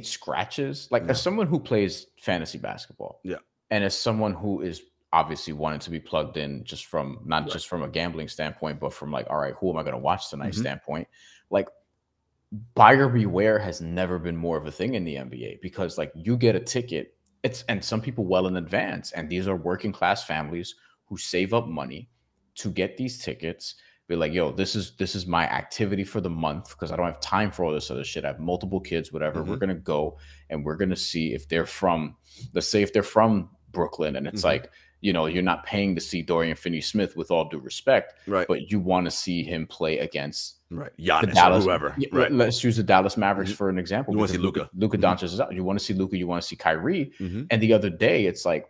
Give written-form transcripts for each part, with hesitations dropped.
made scratches. Like as someone who plays fantasy basketball, and as someone who is obviously wanting to be plugged in just from not just from a gambling standpoint, but from like, all right, who am I going to watch tonight standpoint? Like buyer beware has never been more of a thing in the NBA because like you get a ticket, and some people well in advance, and these are working class families who save up money to get these tickets. Be like, yo, this is my activity for the month because I don't have time for all this other shit. I have multiple kids, whatever. We're gonna go and we're gonna see if they're from, let's say if they're from Brooklyn, and it's like, you know, you're not paying to see Dorian Finney-Smith with all due respect, but you want to see him play against Giannis Dallas, or whoever. Let's use the Dallas Mavericks for an example. You want to see Luka. Luka Doncic is out. You want to see Luka. You want to see Kyrie. And the other day, it's like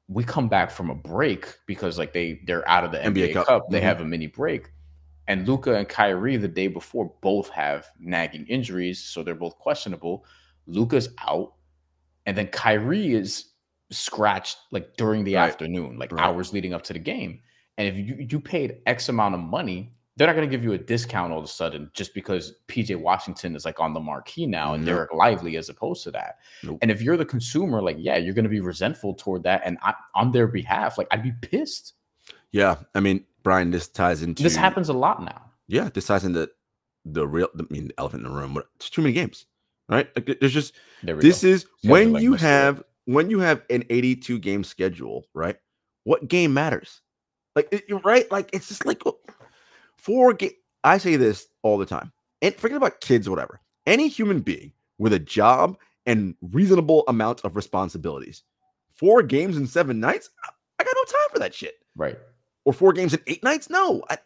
we come back from a break because like they're out of the NBA Cup. They have a mini break. And Luka and Kyrie the day before both have nagging injuries, so they're both questionable. Luka's out, and then Kyrie is scratched like during the afternoon, like hours leading up to the game. And if you paid X amount of money, they're not going to give you a discount all of a sudden just because PJ Washington is like on the marquee now and Derek Lively as opposed to that. And if you're the consumer, like, yeah, you're going to be resentful toward that. And on their behalf, like I'd be pissed. Yeah. I mean, Bryan, this ties into... This happens a lot now. Yeah. This ties into the elephant in the room. It's too many games, right? Like there's just... This is when you have an 82 game schedule, right? What game matters? Like, right? Like, it's just like... I say this all the time, and forget about kids or whatever. Any human being with a job and reasonable amounts of responsibilities, 4 games in 7 nights, I got no time for that shit. Right. Or 4 games in 8 nights? No, I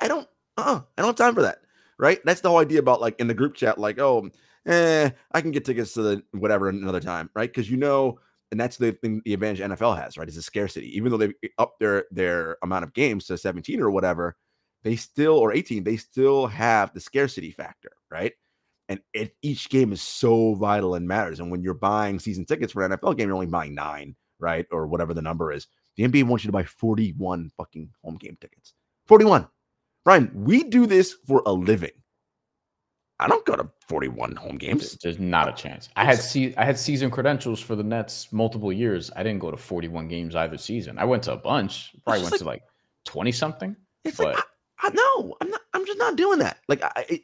don't have time for that. Right. That's the whole idea about like in the group chat, like, oh, I can get tickets to the whatever another time. Right. Because, you know, and that's the thing the advantage NFL has, right? Is a scarcity. Even though they've upped their amount of games to 17 or whatever, they still, or 18, they still have the scarcity factor, right? And each game is so vital and matters. And when you're buying season tickets for an NFL game, you're only buying 9, right? Or whatever the number is. The NBA wants you to buy 41 fucking home game tickets. 41. Bryan, we do this for a living. I don't go to 41 home games. There's not a chance. I had season credentials for the Nets multiple years. I didn't go to 41 games either season. I went to a bunch. Probably went to like 20 something. It's like no, I'm just not doing that. Like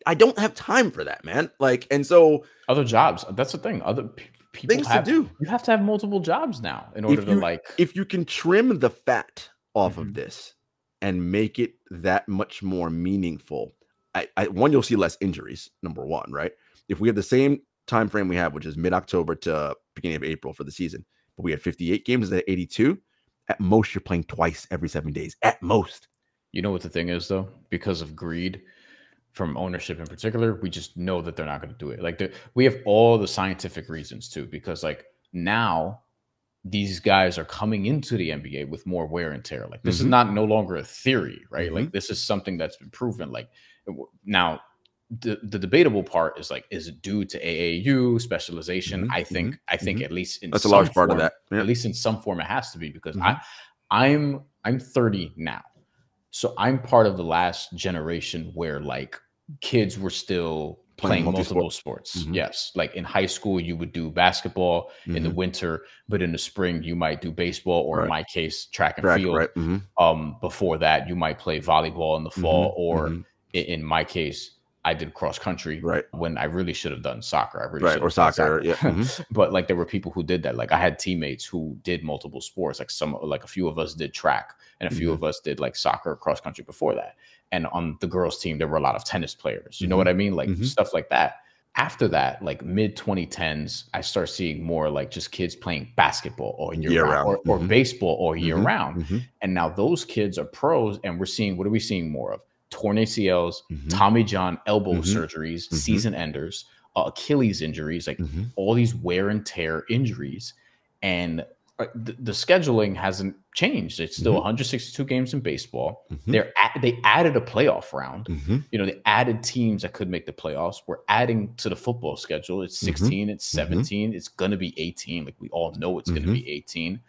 I don't have time for that, man. Like, and so other jobs. That's the thing. Other people things to do. You have to have multiple jobs now in order to like. If you can trim the fat off of this and make it that much more meaningful, one, you'll see less injuries. Number one, right? If we have the same time frame we have, which is mid-October to beginning of April for the season, but we had 58 games instead of 82, at most you're playing twice every 7 days. At most. You know what the thing is, though? Because of greed from ownership in particular, we just know that they're not going to do it. Like we have all the scientific reasons too, because like now these guys are coming into the NBA with more wear and tear. Like this is no longer a theory, right? Like this is something that's been proven. Like now the debatable part is like, is it due to AAU specialization? I think at least in that's a large part of that. Yeah. At least in some form it has to be, because I'm 30 now. So I'm part of the last generation where like kids were still playing multiple sports. Yes. Like in high school, you would do basketball in the winter, but in the spring you might do baseball, or in my case, track and field. Before that, you might play volleyball in the fall, or in my case, I did cross country when I really should have done soccer. I really or soccer. Yeah. But like there were people who did that. Like I had teammates who did multiple sports. Like a few of us did track, and a few of us did like soccer or cross country before that. And on the girls team, there were a lot of tennis players. You know what I mean? Like stuff like that. After that, like mid 2010s, I start seeing more like just kids playing basketball all year round, or baseball all year round. And now those kids are pros, and we're seeing, what are we seeing more of? Torn ACLs, Tommy John elbow surgeries, season enders, Achilles injuries, like all these wear and tear injuries. And the scheduling hasn't changed. It's still 162 games in baseball. They added a playoff round. You know, they added teams that could make the playoffs. We're adding to the football schedule. It's 16, it's 17, it's going to be 18. Like we all know it's going to be 18.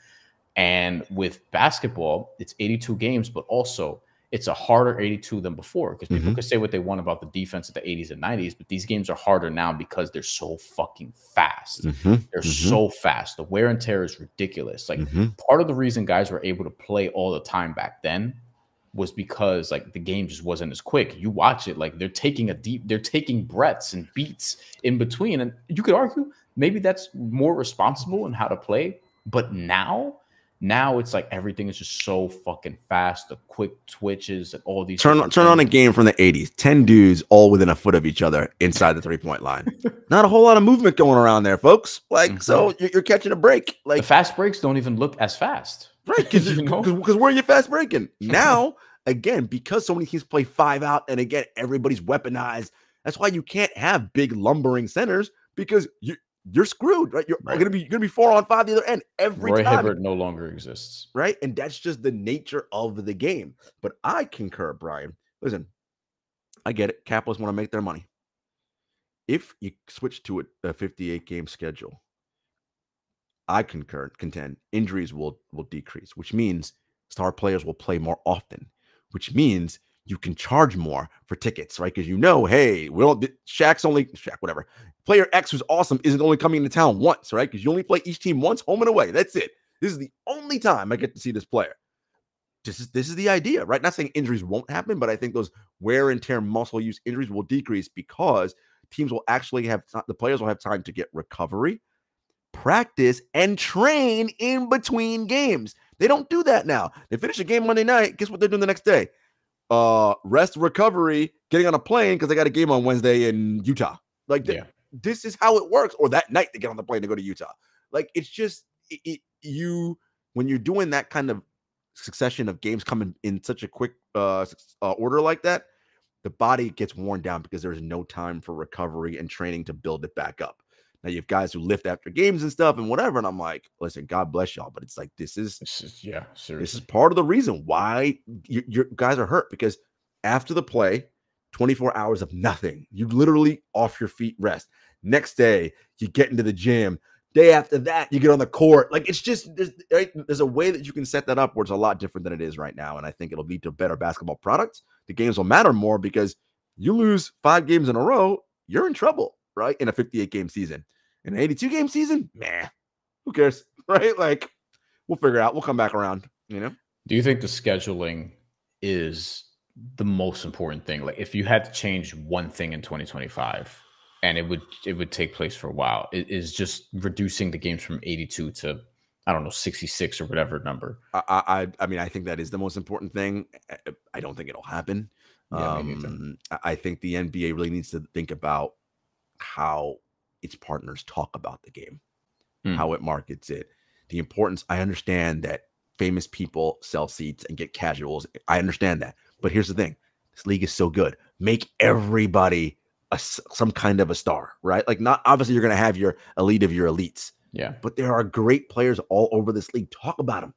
And with basketball, it's 82 games, but also it's a harder 82 than before, because people could say what they want about the defense of the 80s and 90s, but these games are harder now because they're so fucking fast. They're so fast. The wear and tear is ridiculous. Like part of the reason guys were able to play all the time back then was because like the game just wasn't as quick. You watch it, like they're taking breaths and beats in between. And you could argue maybe that's more responsible in how to play. But now it's like everything is just so fucking fast. The quick twitches and all these. Turn on a game from the 80s. 10 dudes all within a foot of each other inside the 3-point line. Not a whole lot of movement going around there, folks. Like, so you're catching a break. Like the fast breaks don't even look as fast. Right, because where are you fast breaking? Now, again, because so many teams play 5 out, and again, everybody's weaponized. That's why you can't have big lumbering centers, because you're screwed, right? You're gonna be 4 on 5 the other end every time. Roy Hibbert no longer exists, right? And that's just the nature of the game. But I concur, Brian. Listen, I get it. Capitalists want to make their money. If you switch to a 58-game schedule, I contend injuries will decrease, which means star players will play more often, which means you can charge more for tickets, right? Because hey, whatever. Player X, who's awesome, isn't only coming into town once, right? Because you only play each team once, home and away. That's it. This is the only time I get to see this player. This is the idea, right? Not saying injuries won't happen, but I think those wear and tear muscle use injuries will decrease, because teams will actually the players will have time to get recovery, practice, and train in between games. They don't do that now. They finish a game Monday night. Guess what they're doing the next day? Rest, recovery, getting on a plane because they got a game on Wednesday in Utah. Like, this is how it works. Or that night they get on the plane to go to Utah. Like, it's just when you're doing that kind of succession of games coming in such a quick order like that, the body gets worn down because there's no time for recovery and training to build it back up. Now you have guys who lift after games and stuff and whatever, and I'm like, listen, God bless y'all, but it's like this is part of the reason why your guys are hurt, because after the play, 24 hours of nothing. You literally off your feet rest. Next day, you get into the gym. Day after that, you get on the court. Like, it's just there's a way that you can set that up where it's a lot different than it is right now, and I think it'll lead to better basketball products. The games will matter more, because you lose 5 games in a row, you're in trouble, right? In a 58-game season. In an 82-game season, who cares, right? Like, we'll figure it out. We'll come back around, Do you think the scheduling is the most important thing? Like, if you had to change one thing in 2025, and it would take place for a while, it is just reducing the games from 82 to, I don't know, 66 or whatever number. I mean, I think that is the most important thing. I don't think it'll happen. I think the NBA really needs to think about how its partners talk about the game, how it markets it, the importance. I understand that famous people sell seats and get casuals. I understand that. But here's the thing. This league is so good. Make everybody some kind of a star, right? Like, not obviously you're going to have your elite of your elites. Yeah. But there are great players all over this league. Talk about them.